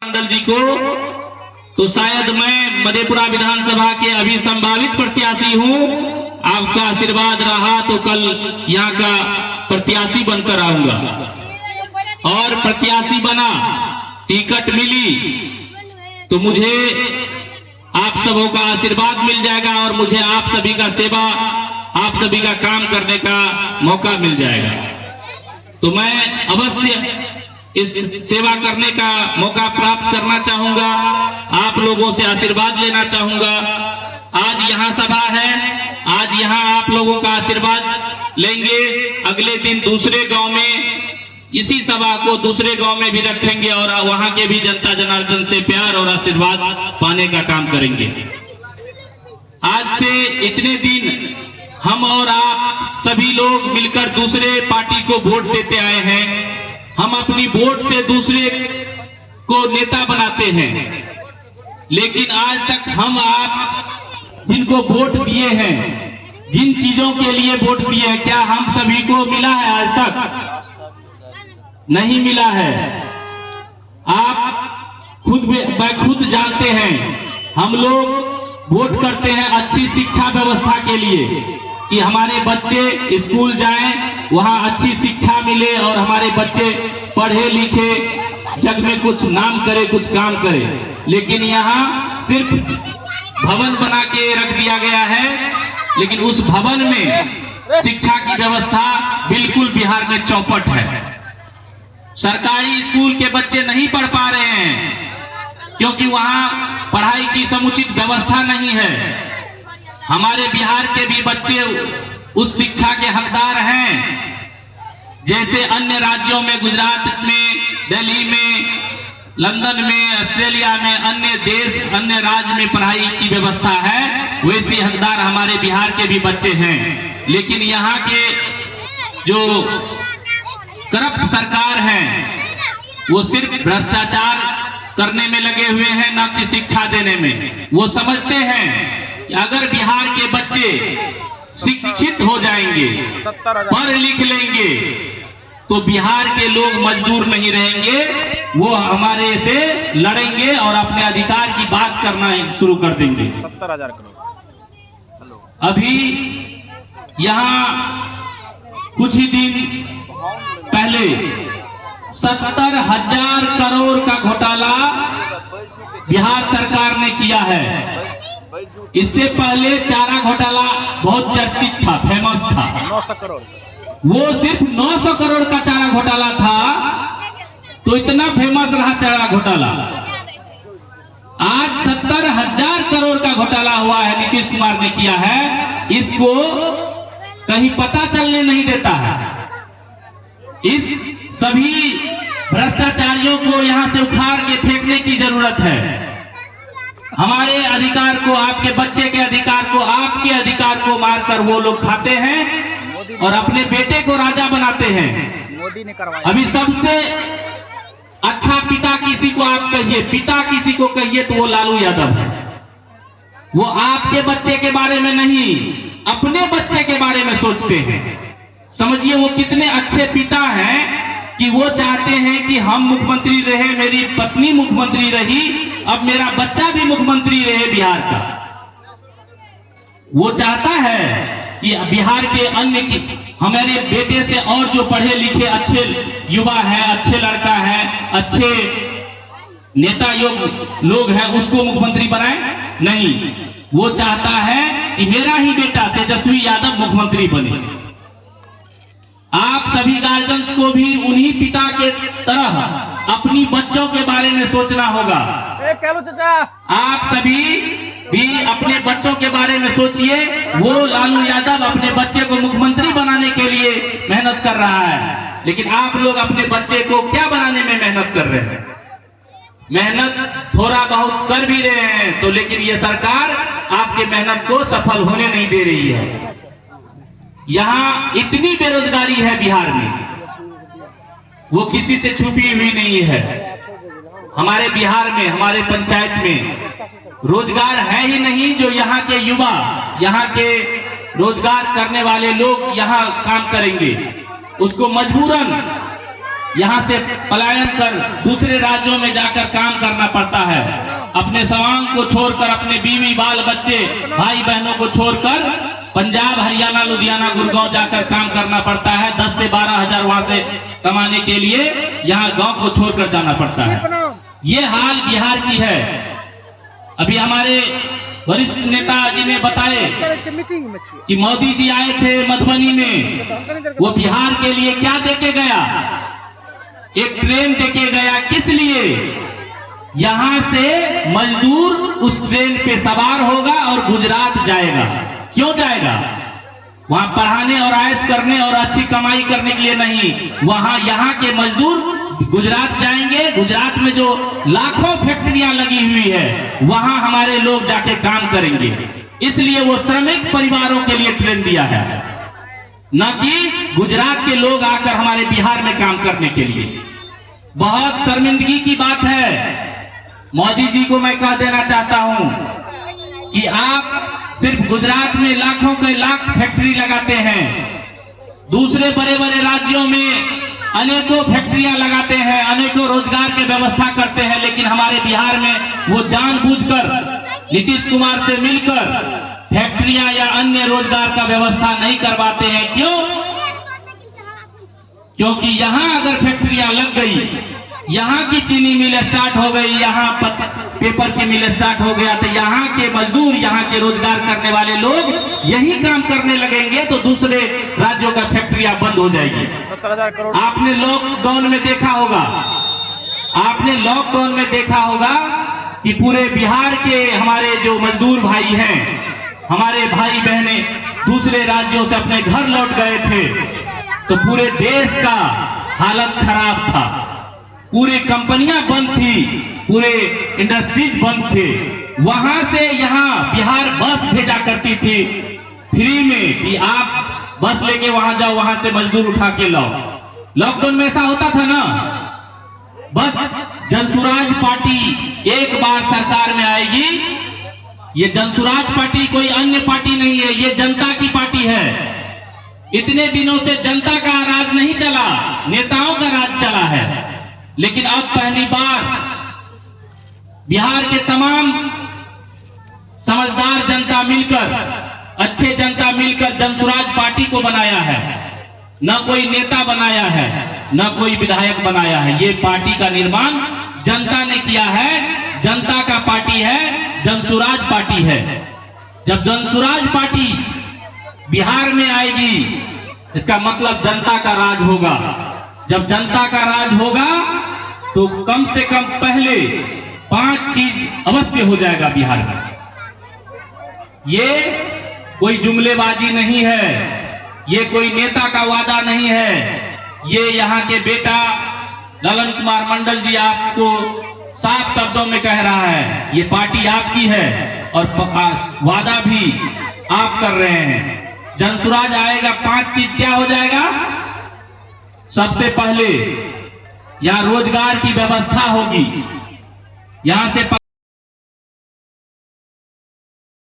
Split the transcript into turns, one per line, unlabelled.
मंडल जी को, तो शायद मैं मधेपुरा विधानसभा के अभी संभावित प्रत्याशी हूं। आपका आशीर्वाद रहा तो कल यहां का प्रत्याशी बनकर आऊंगा, और प्रत्याशी बना, टिकट मिली तो मुझे आप सबों का आशीर्वाद मिल जाएगा और मुझे आप सभी का सेवा, आप सभी का काम करने का मौका मिल जाएगा। तो मैं अवश्य इस सेवा करने का मौका प्राप्त करना चाहूंगा, आप लोगों से आशीर्वाद लेना चाहूंगा। आज यहाँ सभा है, आज यहाँ आप लोगों का आशीर्वाद लेंगे, अगले दिन दूसरे गांव में इसी सभा को दूसरे गांव में भी रखेंगे और वहां के भी जनता जनार्दन से प्यार और आशीर्वाद पाने का काम करेंगे। आज से इतने दिन हम और आप सभी लोग मिलकर दूसरे पार्टी को वोट देते आए हैं। हम अपनी वोट से दूसरे को नेता बनाते हैं, लेकिन आज तक हम आप जिनको वोट दिए हैं, जिन चीजों के लिए वोट दिए हैं, क्या हम सभी को मिला है? आज तक नहीं मिला है। आप खुद जानते हैं, हम लोग वोट करते हैं अच्छी शिक्षा व्यवस्था के लिए कि हमारे बच्चे स्कूल जाएं, वहां अच्छी शिक्षा मिले और हमारे बच्चे पढ़े लिखे, जग में कुछ नाम करे, कुछ काम करे। लेकिन यहाँ सिर्फ भवन बना के रख दिया गया है, लेकिन उस भवन में शिक्षा की व्यवस्था बिल्कुल बिहार में चौपट है। सरकारी स्कूल के बच्चे नहीं पढ़ पा रहे हैं क्योंकि वहां पढ़ाई की समुचित व्यवस्था नहीं है। हमारे बिहार के भी बच्चे उस शिक्षा के हकदार हैं जैसे अन्य राज्यों में, गुजरात में, दिल्ली में, लंदन में, ऑस्ट्रेलिया में, अन्य देश, अन्य राज्य में पढ़ाई की व्यवस्था है, वैसे हकदार हमारे बिहार के भी बच्चे हैं। लेकिन यहाँ के जो करप्ट सरकार है वो सिर्फ भ्रष्टाचार करने में लगे हुए हैं, न कि शिक्षा देने में। वो समझते हैं कि अगर बिहार के बच्चे शिक्षित हो जाएंगे, पढ़ लिख लेंगे, तो बिहार के लोग मजदूर नहीं रहेंगे, वो हमारे से लड़ेंगे और अपने अधिकार की बात करना शुरू कर देंगे।
70,000 करोड़।
अभी यहाँ कुछ ही दिन पहले 70,000 करोड़ का घोटाला बिहार सरकार ने किया है। इससे पहले चारा घोटाला बहुत चर्चित था, फेमस था।
900 करोड़,
वो सिर्फ 900 करोड़ का चारा घोटाला था, तो इतना फेमस रहा चारा घोटाला। आज 70,000 करोड़ का घोटाला हुआ है, नीतीश कुमार ने किया है। इसको कहीं पता चलने नहीं देता है। इस सभी भ्रष्टाचारियों को यहां से उखाड़ के फेंकने की जरूरत है। हमारे अधिकार को, आपके बच्चे के अधिकार को, आपके अधिकार को मारकर वो लोग खाते हैं और अपने बेटे को राजा बनाते हैं।
मोदी ने करवाया।
अभी सबसे अच्छा पिता किसी को आप कहिए, पिता किसी को कहिए तो वो लालू यादव है। वो आपके बच्चे के बारे में नहीं, अपने बच्चे के बारे में सोचते हैं। समझिए वो कितने अच्छे पिता हैं कि वो चाहते हैं कि हम मुख्यमंत्री रहे, मेरी पत्नी मुख्यमंत्री रही, अब मेरा बच्चा भी मुख्यमंत्री रहे बिहार का। वो चाहता है कि बिहार के अन्य की, हमारे बेटे से और जो पढ़े लिखे अच्छे युवा हैं, अच्छे लड़का हैं, अच्छे नेता लोग हैं, उसको मुख्यमंत्री बनाए। नहीं, वो चाहता है कि मेरा ही बेटा तेजस्वी यादव मुख्यमंत्री बने। आप सभी गार्जियंस को भी उन्हीं पिता के तरह अपनी बच्चों के बारे में सोचना होगा। आप सभी भी अपने बच्चों के बारे में सोचिए। वो लालू यादव अपने बच्चे को मुख्यमंत्री बनाने के लिए मेहनत कर रहा है, लेकिन आप लोग अपने बच्चे को क्या बनाने में मेहनत कर रहे हैं? मेहनत थोड़ा बहुत कर भी रहे हैं तो, लेकिन ये सरकार आपके मेहनत को सफल होने नहीं दे रही है। यहाँ इतनी बेरोजगारी है बिहार में, वो किसी से छुपी हुई नहीं है। हमारे बिहार में, हमारे पंचायत में रोजगार है ही नहीं। जो यहाँ के युवा, यहाँ के रोजगार करने वाले लोग यहाँ काम करेंगे, उसको मजबूरन यहाँ से पलायन कर दूसरे राज्यों में जाकर काम करना पड़ता है। अपने स्वांग को छोड़कर, अपने बीवी बाल बच्चे भाई बहनों को छोड़कर पंजाब, हरियाणा, लुधियाना, गुड़गांव जाकर काम करना पड़ता है। 10 से 12 हजार वहां से कमाने के लिए यहाँ गांव को छोड़कर जाना पड़ता है। ये हाल बिहार की है। अभी हमारे वरिष्ठ नेताजी ने बताए कि मोदी जी आए थे मधुबनी में, वो बिहार के लिए क्या देके गया? एक ट्रेन देके गया। किस लिए? यहां से मजदूर उस ट्रेन पे सवार होगा और गुजरात जाएगा। क्यों जाएगा? वहां पढ़ाने और आयश करने और अच्छी कमाई करने के लिए नहीं। वहां यहाँ के मजदूर गुजरात जाएंगे। गुजरात में जो लाखों फैक्ट्रियां लगी हुई है, वहां हमारे लोग जाके काम करेंगे। इसलिए वो श्रमिक परिवारों के लिए ट्रेन दिया है, न कि गुजरात के लोग आकर हमारे बिहार में काम करने के लिए। बहुत शर्मिंदगी की बात है। मोदी जी को मैं कह देना चाहता हूं कि आप सिर्फ गुजरात में लाखों के लाख फैक्ट्री लगाते हैं, दूसरे बड़े बड़े राज्यों में अनेकों फैक्ट्रियां लगाते हैं, अनेकों रोजगार की व्यवस्था करते हैं, लेकिन हमारे बिहार में वो जानबूझकर नीतीश कुमार से मिलकर फैक्ट्रियां या अन्य रोजगार का व्यवस्था नहीं करवाते हैं। क्यों? क्योंकि यहाँ अगर फैक्ट्रियां लग गई, यहाँ की चीनी मिल स्टार्ट हो गई, यहाँ पेपर की मिल स्टार्ट हो गया, तो यहाँ के मजदूर, यहाँ के रोजगार करने वाले लोग यही काम करने लगेंगे, तो दूसरे राज्यों का फैक्ट्रियां बंद हो जाएगी।
70,000 करोड़।
आपने लॉकडाउन में देखा होगा, आपने लॉकडाउन में देखा होगा कि पूरे बिहार के हमारे जो मजदूर भाई हैं, हमारे भाई बहने दूसरे राज्यों से अपने घर लौट गए थे, तो पूरे देश का हालत खराब था। पूरी कंपनियां बंद थी, पूरे इंडस्ट्रीज बंद थे। वहां से यहाँ बिहार बस भेजा करती थी फ्री में कि आप बस लेके वहां जाओ, वहां से मजदूर उठा के लाओ। लॉकडाउन में ऐसा होता था ना। बस जनसुराज पार्टी एक बार सरकार में आएगी। ये जनसुराज पार्टी कोई अन्य पार्टी नहीं है, ये जनता की पार्टी है। इतने दिनों से जनता का राज नहीं चला, नेताओं का राज चला है। लेकिन अब पहली बार बिहार के तमाम समझदार जनता मिलकर, अच्छे जनता मिलकर जनसुराज पार्टी को बनाया है। न कोई नेता बनाया है, न कोई विधायक बनाया है। ये पार्टी का निर्माण जनता ने किया है। जनता का पार्टी है, जनसुराज पार्टी है। जब जनसुराज पार्टी बिहार में आएगी, इसका मतलब जनता का राज होगा। जब जनता का राज होगा तो कम से कम पहले 5 चीज अवश्य हो जाएगा बिहार में। ये कोई जुमलेबाजी नहीं है, ये कोई नेता का वादा नहीं है। ये यहाँ के बेटा ललन कुमार मंडल जी आपको साफ शब्दों में कह रहा है, ये पार्टी आपकी है और वादा भी आप कर रहे हैं। जनसुराज आएगा, 5 चीज क्या हो जाएगा? सबसे पहले यहाँ रोजगार की व्यवस्था होगी। यहाँ से